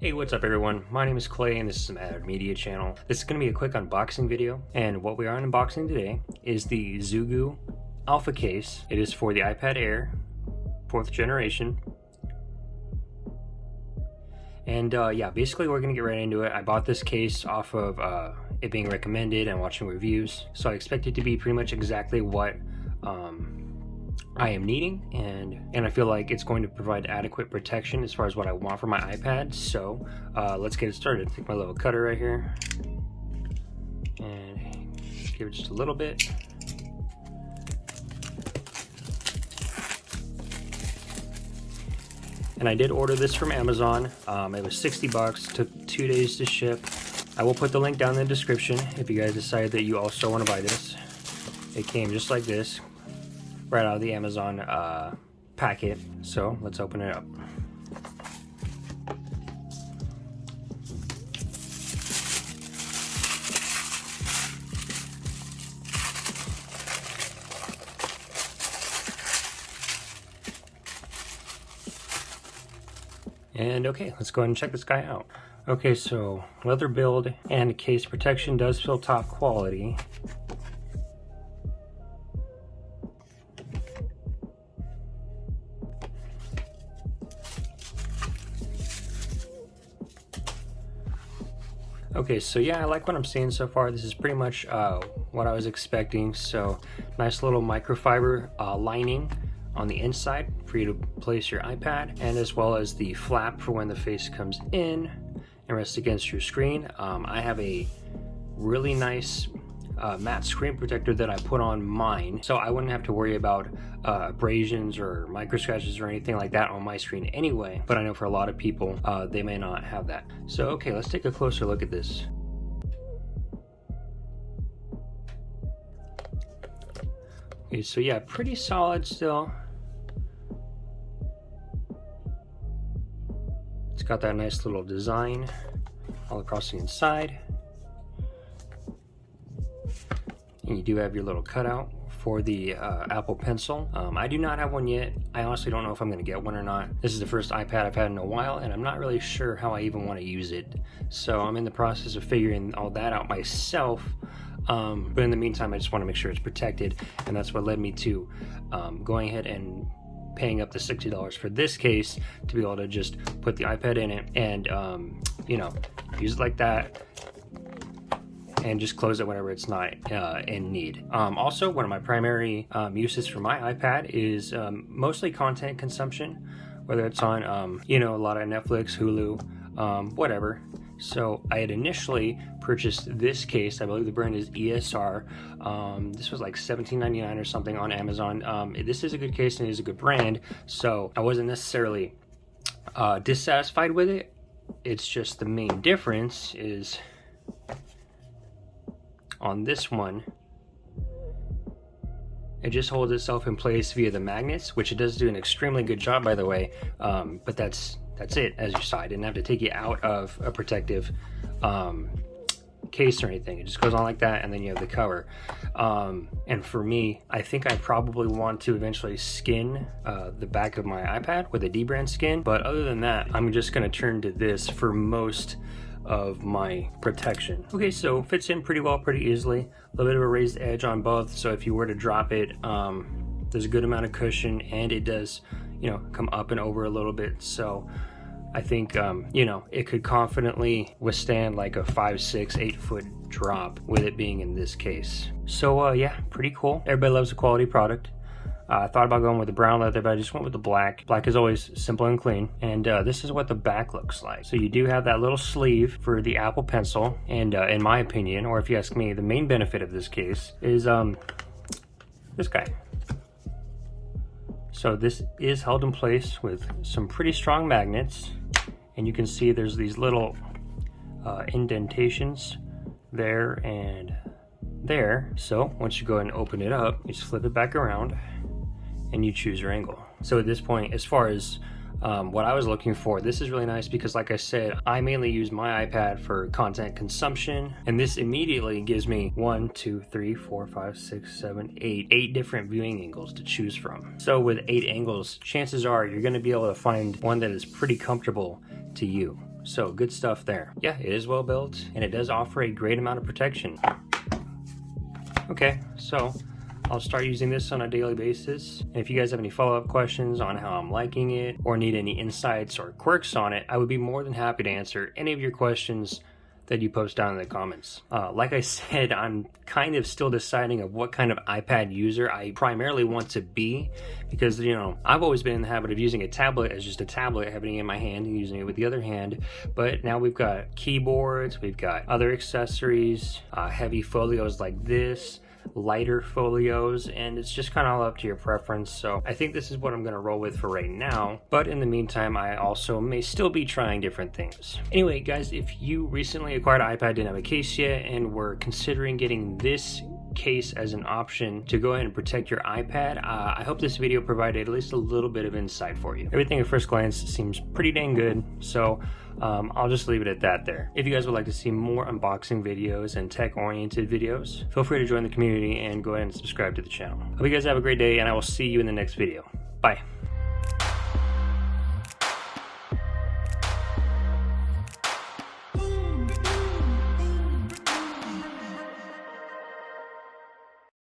Hey, what's up everyone? My name is Clay and this is Mad Media Channel. This is going to be a quick unboxing video, and what we are unboxing today is the ZUGU Alpha case. It is for the iPad Air 4th generation. And yeah, basically we're going to get right into it. I bought this case off of it being recommended and watching reviews, so I expect it to be pretty much exactly what I am needing, and I feel like it's going to provide adequate protection as far as what I want for my iPad. So let's get it started. Take my little cutter right here and give it just a little bit. And I did order this from Amazon. It was 60 bucks, took 2 days to ship. I will put the link down in the description if you guys decide that you also want to buy this. It came just like this, right out of the Amazon packet. So let's open it up. And okay, let's go ahead and check this guy out. Okay, so leather build and case protection, does feel top quality. Okay, so yeah, I like what I'm seeing so far. This is pretty much what I was expecting. So nice little microfiber lining on the inside for you to place your iPad, and as well as the flap for when the face comes in and rests against your screen. I have a really nice matte screen protector that I put on mine, so I wouldn't have to worry about abrasions or micro scratches or anything like that on my screen anyway. But I know for a lot of people, they may not have that. So okay, let's take a closer look at this. Okay, so yeah, pretty solid still. It's got that nice little design all across the inside. And you do have your little cutout for the Apple Pencil. I do not have one yet. I honestly don't know if I'm going to get one or not. This is the first iPad I've had in a while, and I'm not really sure how I even want to use it. So I'm in the process of figuring all that out myself. But in the meantime, I just want to make sure it's protected, and that's what led me to going ahead and paying up the $60 for this case to be able to just put the iPad in it and you know, use it like that, and just close it whenever it's not in need. Also, one of my primary uses for my iPad is mostly content consumption, whether it's on you know, a lot of Netflix, Hulu, whatever. So I had initially purchased this case. I believe the brand is ESR. This was like $17.99 or something on Amazon. This is a good case and it is a good brand, so I wasn't necessarily dissatisfied with it. It's just the main difference is on this one, it just holds itself in place via the magnets, which it does do an extremely good job, by the way. But that's it. As you saw, I didn't have to take it out of a protective case or anything. It just goes on like that, and then you have the cover. And for me, I think I probably want to eventually skin the back of my iPad with a D-brand skin, but other than that, I'm just going to turn to this for most of my protection. Okay, so fits in pretty well, pretty easily. A little bit of a raised edge on both, so if you were to drop it, there's a good amount of cushion, and it does, you know, come up and over a little bit. So I think you know, it could confidently withstand like a 5, 6, 8 foot drop with it being in this case. So yeah, pretty cool. Everybody loves a quality product. I thought about going with the brown leather, but I just went with the black. Black is always simple and clean. And this is what the back looks like. So you do have that little sleeve for the Apple Pencil. And in my opinion, or if you ask me, the main benefit of this case is this guy. So this is held in place with some pretty strong magnets. And you can see there's these little indentations there and there. So once you go ahead and open it up, you just flip it back around and you choose your angle. So at this point, as far as what I was looking for, this is really nice because, like I said, I mainly use my iPad for content consumption, and this immediately gives me 1, 2, 3, 4, 5, 6, 7, 8 different viewing angles to choose from. So with 8 angles, chances are you're going to be able to find one that is pretty comfortable to you. So good stuff there. Yeah, it is well built and it does offer a great amount of protection. Okay, so I'll start using this on a daily basis. And if you guys have any follow-up questions on how I'm liking it or need any insights or quirks on it, I would be more than happy to answer any of your questions that you post down in the comments. Like I said, I'm kind of still deciding of what kind of iPad user I primarily want to be, because, you know, I've always been in the habit of using a tablet as just a tablet, having it in my hand and using it with the other hand. But now we've got keyboards, we've got other accessories, heavy folios like this, lighter folios, and it's just kind of all up to your preference. So I think this is what I'm going to roll with for right now, but in the meantime I also may still be trying different things. Anyway guys, if you recently acquired an iPad, didn't have a case yet, and were considering getting this case as an option to go ahead and protect your iPad, I hope this video provided at least a little bit of insight for you. Everything at first glance seems pretty dang good, so I'll just leave it at that there. If you guys would like to see more unboxing videos and tech-oriented videos, feel free to join the community and go ahead and subscribe to the channel. Hope you guys have a great day, and I will see you in the next video. Bye.